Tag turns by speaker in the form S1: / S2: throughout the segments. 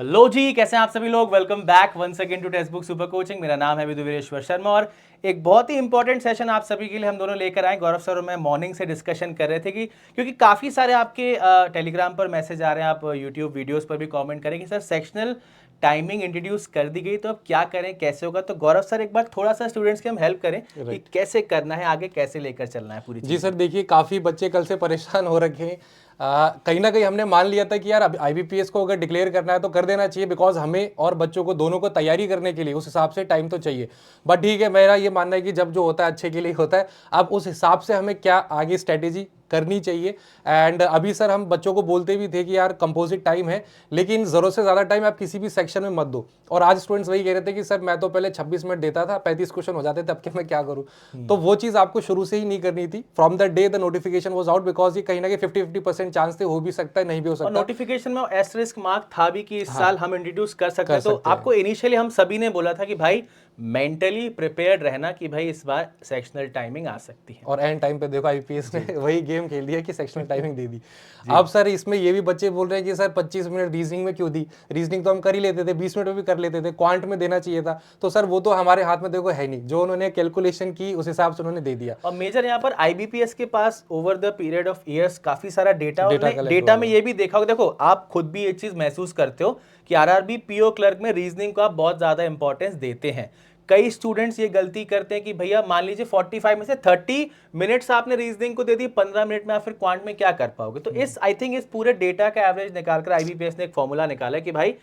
S1: Hello जी, कैसे हैं आप सभी लोग। Welcome back once again to text book super coaching. मेरा नाम है विदुवीरेश्वर शर्मा और एक बहुत ही इंपॉर्टेंट सेशन आप सभी के लिए हम दोनों लेकर आए। गौरव सर और मैं मॉर्निंग से डिस्कशन कर रहे थे कि क्योंकि काफ़ी सारे आपके टेलीग्राम पर मैसेज आ रहे हैं, आप यूट्यूब वीडियोस पर भी कमेंट करें कि सर सेक्शनल टाइमिंग इंट्रोड्यूस कर दी गई तो अब क्या करें, कैसे होगा। तो गौरव सर एक बार थोड़ा सा स्टूडेंट्स की हम हेल्प करें कि कैसे करना है, आगे कैसे लेकर चलना है पूरी
S2: जी
S1: चीज़।
S2: सर, देखिए काफ़ी बच्चे कल से परेशान हो रखे हैं। कहीं ना कहीं हमने मान लिया था कि यार अब आईबीपीएस को अगर डिक्लेयर करना है तो कर देना चाहिए, बिकॉज हमें और बच्चों को दोनों को तैयारी करने के लिए उस हिसाब से टाइम तो चाहिए। बट ठीक है, मेरा ये मानना है कि जब जो होता है अच्छे के लिए होता है। अब उस हिसाब से हमें क्या आगे स्ट्रेटेजी करनी चाहिए। एंड अभी सर हम बच्चों को बोलते भी थे कि यार कंपोजिट टाइम है, लेकिन ज़रूरत से ज़्यादा टाइम आप किसी भी सेक्शन में मत दो। और आज स्टूडेंट्स वही कह रहे थे कि सर मैं तो पहले 26 मिनट देता था, 35 क्वेश्चन हो जाते थे, अब के मैं क्या करूँ। तो वो चीज़ आपको शुरू से ही नहीं करनी थी। From the day the notification was out, because ये कहीं ना कहीं 50-50% चांस थे, हो भी सकता है नहीं भी हो
S1: और
S2: सकता।
S1: नोटिफिकेशन में एस्टेरिस्क मार्क था भी कि इस
S2: हाँ,
S1: साल हम इंट्रोड्यूस कर सकते
S2: कर
S1: हैं। तो
S2: सकते हैं।
S1: आपको इनिशियली हम सभी ने बोला था कि भाई मेंटली प्रिपेयर्ड रहना कि भाई इस बार सेक्शनल टाइमिंग आ सकती है।
S2: और एंड टाइम पे देखो आईपीएस ने वही गेम खेल दिया कि सेक्शनल टाइमिंग दे दी।
S1: जी।
S2: अब सर इसमें ये भी बच्चे बोल रहे हैं कि सर 25 मिनट रीजनिंग में क्यों दी। रीजनिंग तो हम कर ही लेते थे, 20 मिनट में भी कर लेते थे, क्वांट में देना चाहिए था। तो सर वो तो हमारे हाथ में देखो है नहीं, जो उन्होंने कैलकुलेशन की उस हिसाब से उन्होंने दे दिया।
S1: और मेजर यहाँ पर आईबीपीएस के पास over the period of years काफी सारा डेटा, और
S2: डेटा
S1: ने
S2: कलेक्ट हुआ
S1: डेटा में
S2: हुआ।
S1: ये भी देखा होगा। देखो आप खुद भी ये चीज महसूस करते हो कि आरआरबी पीओ क्लर्क में रीजनिंग को आप बहुत ज्यादा इंपॉर्टेंस देते हैं। कई स्टूडेंट्स ये गलती करते हैं कि भैया मान लीजिए 45 में से 30 मिनट्स आपने रीजनिंग को दे दी, 15 मिनट में आप फिर क्वांट में क्या कर पाओगे। तो इस आई थिंक इस पूरे डेटा का एवरेज निकालकर आईबीपीएस ने एक फॉर्मूला निकाला है कि भाई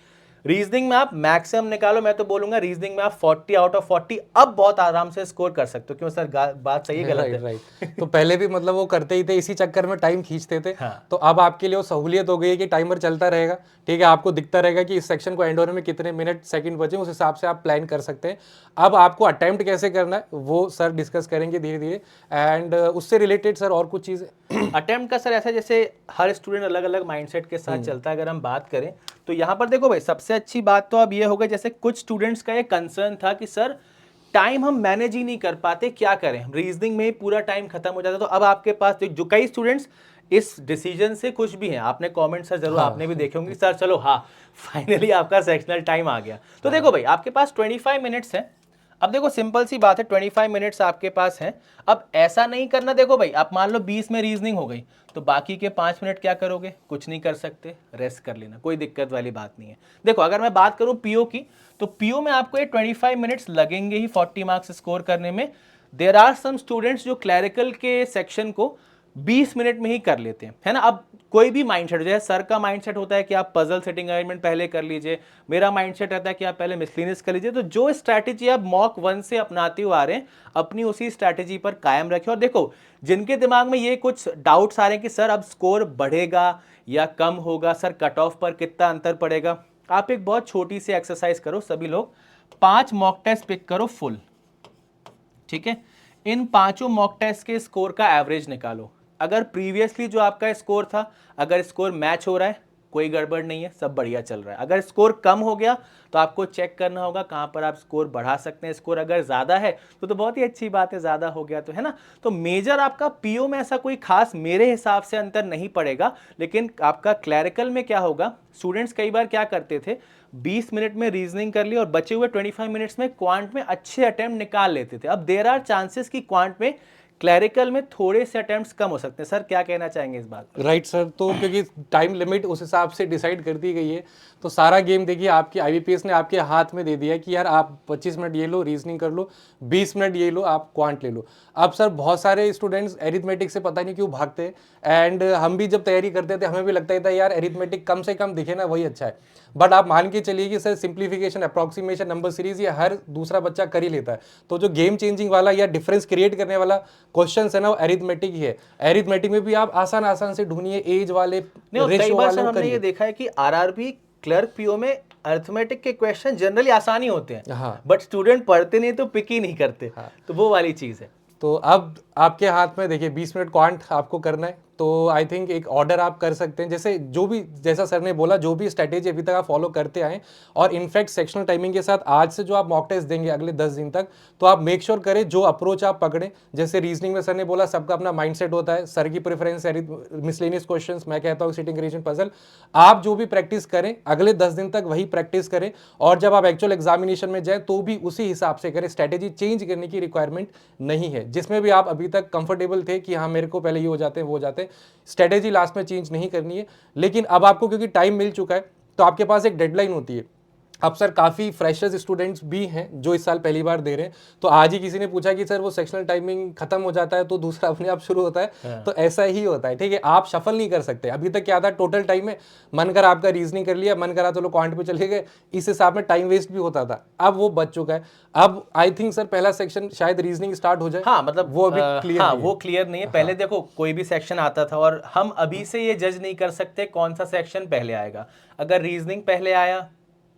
S1: रीजनिंग में आप मैक्सिमम निकालो। मैं तो बोलूंगा रीजनिंग में आप 40 आउट ऑफ 40 अब बहुत आराम से स्कोर कर सकते हो। क्यों सर, बात सही है गलत
S2: राइट राइट।
S1: है?
S2: तो पहले भी मतलब वो करते ही थे, इसी चक्कर में टाइम खींचते थे।
S1: हाँ।
S2: तो अब आपके लिए वो सहूलियत हो गई है कि टाइमर चलता रहेगा। ठीक है, आपको दिखता रहेगा कि इस सेक्शन को एंड होने में कितने मिनट सेकंड बचे, उस हिसाब से आप प्लान कर सकते हैं। अब आपको अटेम्प्ट कैसे करना है वो सर डिस्कस करेंगे धीरे धीरे। एंड उससे रिलेटेड सर और कुछ चीज़ें।
S1: अटेम्प्ट का सर ऐसा जैसे हर स्टूडेंट अलग अलग माइंडसेट के साथ चलता है। अगर हम बात करें तो यहाँ पर देखो भाई, सबसे अच्छी बात तो अब ये होगा, जैसे कुछ स्टूडेंट्स का ये कंसर्न था कि सर टाइम हम मैनेज ही नहीं कर पाते, क्या करें, रीजनिंग में ही पूरा टाइम खत्म हो जाता। तो अब आपके पास जो कई स्टूडेंट्स इस डिसीजन से खुश भी हैं, आपने कमेंट सर जरूर
S2: हाँ
S1: आपने भी देखे होंगे कि सर चलो हाँ फाइनली आपका सेक्शनल टाइम आ गया। तो देखो भाई आपके पास 25 मिनट्स हैं। अब देखो सिंपल सी बात है, 25 मिनट्स आपके पास हैं। अब ऐसा नहीं करना, देखो भाई आप मान लो 20 में रीजनिंग हो गई तो बाकी के 5 मिनट क्या करोगे, कुछ नहीं कर सकते, रेस्ट कर लेना, कोई दिक्कत वाली बात नहीं है। देखो अगर मैं बात करूं पीओ की, तो पीओ में आपको ये 25 मिनट्स लगेंगे ही 40 मार्क्स स्कोर करने में। देर आर सम स्टूडेंट्स जो क्लैरिकल के सेक्शन को 20 मिनट में ही कर लेते हैं, है ना। अब कोई भी माइंडसेट, जैसे सर का माइंडसेट होता है कि आप पजल सेटिंग अरेंजमेंट पहले कर लीजिए, मेरा माइंडसेट रहता है कि आप पहले मिसलिनियस कर लीजिए। तो जो स्ट्रैटेजी आप मॉक 1 से अपनाते हुए आ रहे हैं, अपनी उसी स्ट्रैटेजी पर कायम रखें। और देखो जिनके दिमाग में ये कुछ डाउट्स आ रहे हैं कि सर अब स्कोर बढ़ेगा या कम होगा, सर कट ऑफ पर कितना अंतर पड़ेगा, आप एक बहुत छोटी सी एक्सरसाइज करो सभी लोग। 5 मॉक टेस्ट पिक करो फुल, ठीक है। इन पांचों मॉक टेस्ट के स्कोर का एवरेज निकालो। अगर प्रीवियसली जो आपका स्कोर था, अगर स्कोर मैच हो रहा है, कोई गड़बड़ नहीं है, सब बढ़िया चल रहा है। अगर स्कोर कम हो गया तो आपको चेक करना होगा कहां पर आप स्कोर बढ़ा सकते हैं। स्कोर अगर ज्यादा है तो बहुत ही अच्छी बात है, ज्यादा हो गया तो, है ना। तो मेजर आपका पीओ में ऐसा कोई खास मेरे हिसाब से अंतर नहीं पड़ेगा। लेकिन आपका क्लैरिकल में क्या होगा, स्टूडेंट्स कई बार क्या करते थे, 20 मिनट में रीजनिंग कर ली और बचे हुए 25 मिनट्स में क्वांट में अच्छे अटेम्प्ट निकाल लेते थे। अब देयर आर चांसेस कि क्वांट में क्लैरिकल में थोड़े से अटेम्प्ट्स कम हो सकते हैं। सर क्या कहना चाहेंगे इस बात पर?
S2: राइट सर, तो क्योंकि टाइम लिमिट उस हिसाब से डिसाइड कर दी गई है, तो सारा गेम देखिए आपकी आईबीपीएस ने आपके हाथ में दे दिया है कि यार आप 25 मिनट ये लो रीजनिंग कर लो, 20 मिनट ये लो आप क्वांट ले लो। अब सर बहुत सारे स्टूडेंट्स एरिथमेटिक से पता नहीं क्यों भागते हैं। एंड हम भी जब तैयारी करते थे हमें भी लगता था यार एरिथमेटिक कम से कम दिखे ना वही अच्छा है। बट आप मान के चलिए कि sir simplification, approximation, number series ये हर दूसरा बच्चा कर ही लेता है। तो जो गेम चेंजिंग वाला या डिफरेंस क्रिएट करने वाला क्वेश्चन है ना, वो एरिथमेटिक ही है। एरिथमेटिक में भी आप आसान आसान से ढूंढिए, एज वाले,
S1: नहीं, और कई
S2: रेशो
S1: बार
S2: वाले
S1: सर
S2: वो
S1: हमने ये
S2: करिए।
S1: देखा है कि आरआरबी क्लर्क पीओ में अर्थमेटिक के क्वेश्चन जनरली आसान ही होते हैं,
S2: हाँ
S1: बट स्टूडेंट पढ़ते नहीं तो पिक ही नहीं करते।
S2: हाँ।
S1: तो वो वाली चीज है।
S2: तो अब आपके हाथ में देखिए 20 मिनट क्वांट आपको करना है, तो आई थिंक एक ऑर्डर आप कर सकते हैं, जैसे जो भी, जैसा सर ने बोला, जो भी स्ट्रेटेजी अभी तक आप फॉलो करते आए, और इनफैक्ट सेक्शनल टाइमिंग के साथ आज से जो आप मॉक टेस्ट देंगे अगले 10 दिन तक, तो आप मेक श्योर करें जो अप्रोच आप पकड़ें। जैसे रीजनिंग में सर ने बोला सबका अपना माइंडसेट होता है, सर की प्रेफरेंस है मिसलेनियस क्वेश्चंस, मैं कहता हूँ सिटिंग रीजन पजल। आप जो भी प्रैक्टिस करें अगले 10 दिन तक वही प्रैक्टिस करें, और जब आप एक्चुअल एग्जामिनेशन में जाए तो भी उसी हिसाब से करें। स्ट्रेटेजी चेंज करने की रिक्वायरमेंट नहीं है। जिसमें भी आप अभी तक कंफर्टेबल थे कि हाँ मेरे को पहले ये हो जाते हैं वो हो जाते हैं, स्ट्रेटेजी लास्ट में चेंज नहीं करनी है। लेकिन अब आपको क्योंकि टाइम मिल चुका है तो आपके पास एक डेडलाइन होती है। अब सर काफ़ी फ्रेशर्स स्टूडेंट्स भी हैं जो इस साल पहली बार दे रहे हैं, तो आज ही किसी ने पूछा कि सर वो सेक्शनल टाइमिंग खत्म हो जाता है तो दूसरा अपने आप शुरू होता है, तो ऐसा ही होता है, ठीक है। आप शफल नहीं कर सकते। अभी तक क्या था, टोटल टाइम में मन करा आपका रीजनिंग कर लिया, मन करा चलो क्वांट पे चले गए, इस हिसाब में टाइम वेस्ट भी होता था। अब वो बच चुका है। अब आई थिंक सर पहला सेक्शन शायद रीजनिंग स्टार्ट हो जाए।
S1: हाँ मतलब
S2: वो अभी क्लियर
S1: हाँ
S2: नहीं
S1: वो क्लियर नहीं है। पहले देखो कोई भी सेक्शन आता था और हम अभी से ये जज नहीं कर सकते कौन सा सेक्शन पहले आएगा। अगर रीजनिंग पहले आया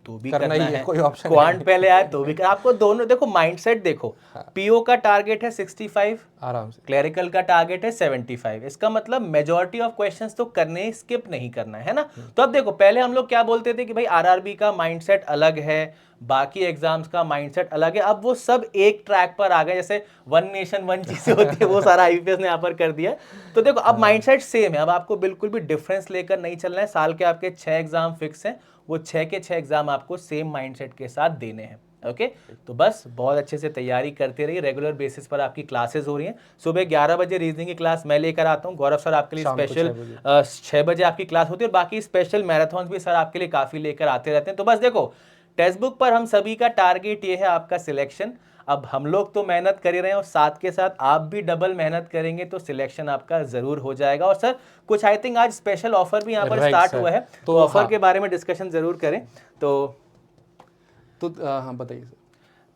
S1: तो भी करना
S2: ही
S1: है,
S2: कोई ऑप्शन
S1: क्वांट पहले आया तो भी आपको दोनों देखो। माइंडसेट देखो, पीओ का टारगेट है 65,
S2: आराम से।
S1: क्लरिकल का टारगेट है 75। इसका मतलब मेजॉरिटी ऑफ क्वेश्चंस तो करने ही, स्किप नहीं करना है ना। तो अब देखो पहले हम लोग क्या बोलते थे कि भाई आरआरबी का माइंडसेट अलग है, बाकी एग्जाम्स का माइंडसेट अलग है। अब वो सब एक ट्रैक पर आ गए, जैसे वन नेशन वन चीजें होती है वो सारा आईपीएस ने यहाँ पर कर दिया। तो देखो अब माइंडसेट सेम है। अब आपको बिल्कुल भी डिफरेंस लेकर नहीं चलना है। साल के आपके 6 एग्जाम फिक्स हैं, वो 6 के 6 एग्जाम आपको सेम माइंडसेट के साथ देने हैं। ओके तो बस बहुत अच्छे से तैयारी करते रहिए। रेगुलर बेसिस पर आपकी क्लासेस हो रही हैं। सुबह 11 बजे रीजनिंग की क्लास मैं लेकर आता हूं, गौरव सर आपके लिए
S2: शाम को
S1: स्पेशल
S2: 6 बजे।
S1: 6 बजे आपकी क्लास होती है, और बाकी स्पेशल मैराथन भी सर आपके लिए काफी लेकर आते रहते हैं। तो बस देखो टेक्स्ट बुक पर हम सभी का टारगेट ये है आपका सिलेक्शन। अब हम लोग तो मेहनत कर ही रहे हैं और साथ के साथ आप भी डबल मेहनत करेंगे तो सिलेक्शन आपका जरूर हो जाएगा। और सर कुछ आई थिंक आज स्पेशल ऑफर भी यहाँ पर स्टार्ट हुआ है, तो ऑफर के बारे में डिस्कशन जरूर करें। तो
S2: हाँ बताइए सर।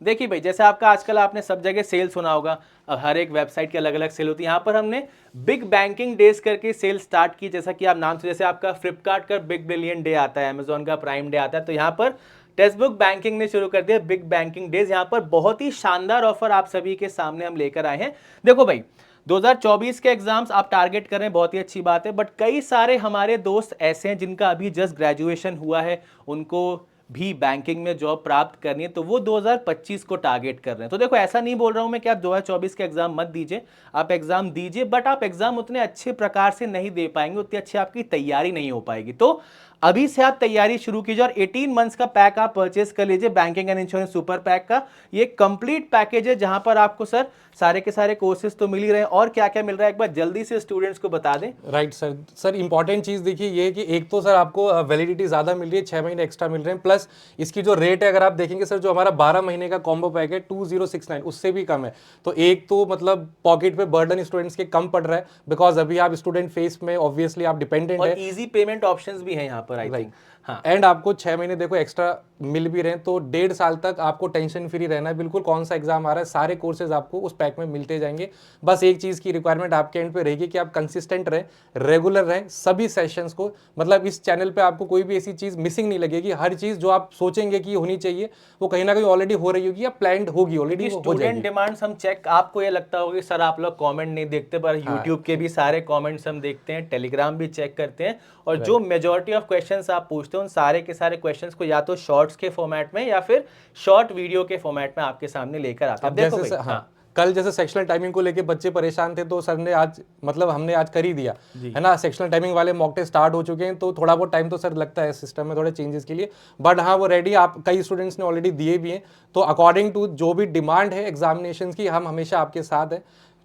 S1: देखिए भाई, जैसे आपका आजकल आपने सब जगह सेल सुना होगा, अब हर एक वेबसाइट की अलग अलग सेल होती है। यहाँ पर हमने बिग बैंकिंग डेज करके सेल स्टार्ट की। जैसा कि आप नाम से, जैसे आपका फ्लिपकार्ट का बिग बिलियन डे आता है, अमेजोन का प्राइम डे आता है, तो यहाँ पर टेक्स्ट बुक बैंकिंग ने शुरू कर दिया बिग बैंकिंग डेज। यहाँ पर बहुत ही शानदार ऑफर आप सभी के सामने हम लेकर आए हैं। देखो भाई 2024 के एग्जाम्स आप टारगेट कर रहे हैं, बहुत ही अच्छी बात है, बट कई सारे हमारे दोस्त ऐसे हैं जिनका अभी जस्ट ग्रेजुएशन हुआ है, उनको भी बैंकिंग में जॉब प्राप्त करनी है, तो वो 2025 को टारगेट कर रहे हैं। तो देखो ऐसा नहीं बोल रहा हूं मैं कि आप 2024 के एग्जाम मत दीजिए, आप एग्जाम दीजिए, बट आप एग्जाम उतने अच्छे प्रकार से नहीं दे पाएंगे, उतनी अच्छी आपकी तैयारी नहीं हो पाएगी। तो अभी से आप तैयारी शुरू कीजिए और 18 मंथ्स का पैक आप परचेस कर लीजिए, banking and insurance super pack का। ये कंप्लीट पैकेज है जहां पर आपको सर सारे के सारे कोर्सेज तो मिल ही रहे हैं, और क्या क्या मिल रहा है एक बार जल्दी से स्टूडेंट्स को बता दें।
S2: Right sir. सर इंपॉर्टेंट चीज़ देखिए ये है कि एक तो सर आपको वैलिडिटी ज़्यादा मिल रही है, 6 महीने एक्स्ट्रा मिल रहे हैं, प्लस इसकी जो रेट है अगर आप देखेंगे सर, जो हमारा 12 महीने का कॉम्बो पैक है 2069 उससे भी कम है। तो एक तो मतलब पॉकेट पे बर्डन स्टूडेंट्स के कम पड़ रहा है, बिकॉज अभी आप स्टूडेंट फेस में ऑब्वियसली आप डिपेंडेंट है,
S1: और इजी पेमेंट ऑप्शंस भी हैं यहाँ पर आई थिंक। हाँ
S2: एंड आपको 6 महीने देखो एक्स्ट्रा मिल भी रहे हैं, तो 1.5 साल तक आपको टेंशन फ्री रहना है। बिल्कुल कौन सा एग्जाम आ रहा है, सारे कोर्सेज आपको उस पैक में मिलते जाएंगे। बस एक चीज़ की रिक्वायरमेंट आपके एंड पे रहेगी कि आप कंसिस्टेंट रहें, रेगुलर रहें सभी सेशंस को। मतलब इस चैनल पे आपको कोई भी ऐसी चीज़ मिसिंग नहीं लगेगी। हर चीज़ जो आप सोचेंगे कि होनी चाहिए वो कहीं ना कहीं ऑलरेडी हो रही होगी या प्लान्ड होगी ऑलरेडी।
S1: स्टूडेंट डिमांड्स हम चेक, आपको ये लगता होगा कि सर आप लोग कमेंट नहीं देखते, पर यूट्यूब के भी सारे कमेंट्स हम देखते हैं, टेलीग्राम भी चेक करते हैं, और जो मेजॉरिटी ऑफ क्वेश्चंस आप पूछते हैं उन सारे के सारे क्वेश्चंस को या तो शॉर्ट्स के फॉर्मेट में या फिर शॉर्ट वीडियो के फॉर्मेट में आपके सामने लेकर आते हैं। देखो भाई, हाँ
S2: कल जैसे सेक्शनल टाइमिंग को लेके बच्चे परेशान थे, तो सर ने आज मतलब हमने आज कर ही दिया है ना। सेक्शनल टाइमिंग वाले मॉक टेस्ट स्टार्ट हो चुके हैं, तो थोड़ा बहुत टाइम तो सर लगता है सिस्टम में थोड़े चेंजेस के लिए, बट हाँ वो रेडी, आप कई स्टूडेंट्स ने ऑलरेडी दिए भी हैं। तो अकॉर्डिंग टू जो भी डिमांड है एग्जामिनेशन की, हम हमेशा आपके साथ हैं।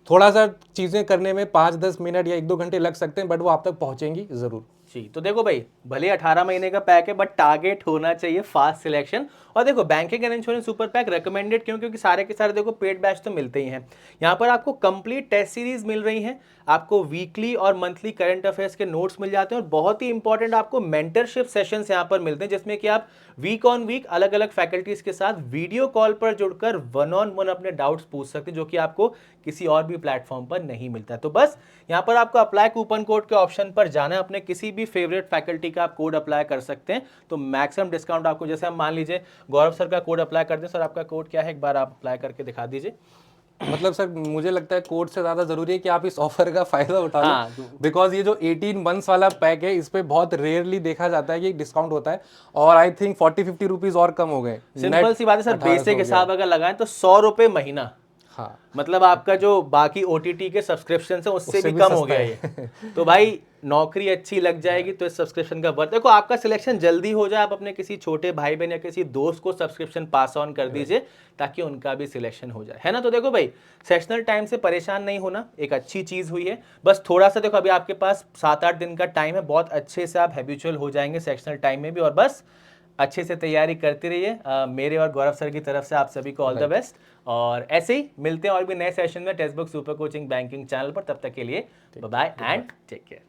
S2: थोड़ा सा चीज़ें करने में 5-10 मिनट या 1-2 घंटे लग सकते हैं, बट वो आप तक पहुंचेंगी जरूर
S1: जी। तो देखो भाई, भले 18 महीने का पैक है, बट टारगेट होना चाहिए फास्ट सिलेक्शन। और देखो banking and insurance super pack recommended क्यों, क्योंकि सारे के सारे देखो पेड बैच तो मिलते ही हैं। यहाँ पर आपको कंप्लीट टेस्ट सीरीज मिल रही हैं, आपको वीकली और मंथली करंट अफेयर्स के नोट्स मिल जाते हैं, और बहुत ही इंपॉर्टेंट आपको मेंटरशिप सेशंस यहाँ पर मिलते हैं, जिसमें कि आप वीक ऑन वीक अलग अलग फैकल्टीज के साथ वीडियो कॉल पर जुड़कर 1-on-1 अपने डाउट्स पूछ सकते हैं, जो कि आपको किसी और भी प्लेटफॉर्म पर नहीं मिलता है। तो बस यहाँ पर आपको अप्लाई कूपन कोड के ऑप्शन पर जाना है, अपने किसी भी फेवरेट फैकल्टी का आप कोड अप्लाई कर सकते हैं, तो मैक्सिमम डिस्काउंट आपको, जैसे हम मान लीजिए गौरव सर का कोड अप्लाई करते हैं। सर आपका कोड क्या है, एक बार आप अप्लाई करके दिखा दीजिए।
S2: मतलब सर मुझे लगता है कोर्स से ज़्यादा ज़रूरी है कि आप इस ऑफर का फ़ायदा उठा
S1: हाँ,
S2: लो, बिकॉज ये जो 18 मंथ्स वाला पैक है इस पे बहुत रेयरली देखा जाता है कि डिस्काउंट होता है, और आई थिंक 40-50 रुपीज़ और कम हो गए।
S1: सिंपल सी बात है सर,
S2: 1800
S1: बेसिक
S2: हो गया।
S1: हिसाब अगर लगाएं तो 100 रुपए महीना,
S2: हाँ,
S1: मतलब आपका जो बाकी ओटीटी के सब्सक्रिप्शन है उससे भी
S2: भी
S1: कम हो
S2: सस्ता
S1: गया ये। तो भाई नौकरी अच्छी लग जाएगी तो इस सब्सक्रिप्शन का वर्थ, देखो आपका सिलेक्शन जल्दी हो जाए, आप अपने किसी छोटे भाई बहन या किसी दोस्त को सब्सक्रिप्शन पास ऑन कर दीजिए ताकि उनका भी सिलेक्शन हो जाए, है ना। तो देखो भाई सेशनल टाइम से परेशान नहीं होना एक अच्छी चीज हुई है, बस थोड़ा सा देखो अभी आपके पास 7-8 दिन का टाइम है, बहुत अच्छे से आप हैबिचुअल हो जाएंगे सेक्शनल टाइम में भी, और बस अच्छे से तैयारी करते रहिए। मेरे और गौरव सर की तरफ से आप सभी को ऑल द बेस्ट, और ऐसे ही मिलते हैं और भी नए सेशन में text book super coaching banking channel पर। तब तक के लिए bye bye and take care.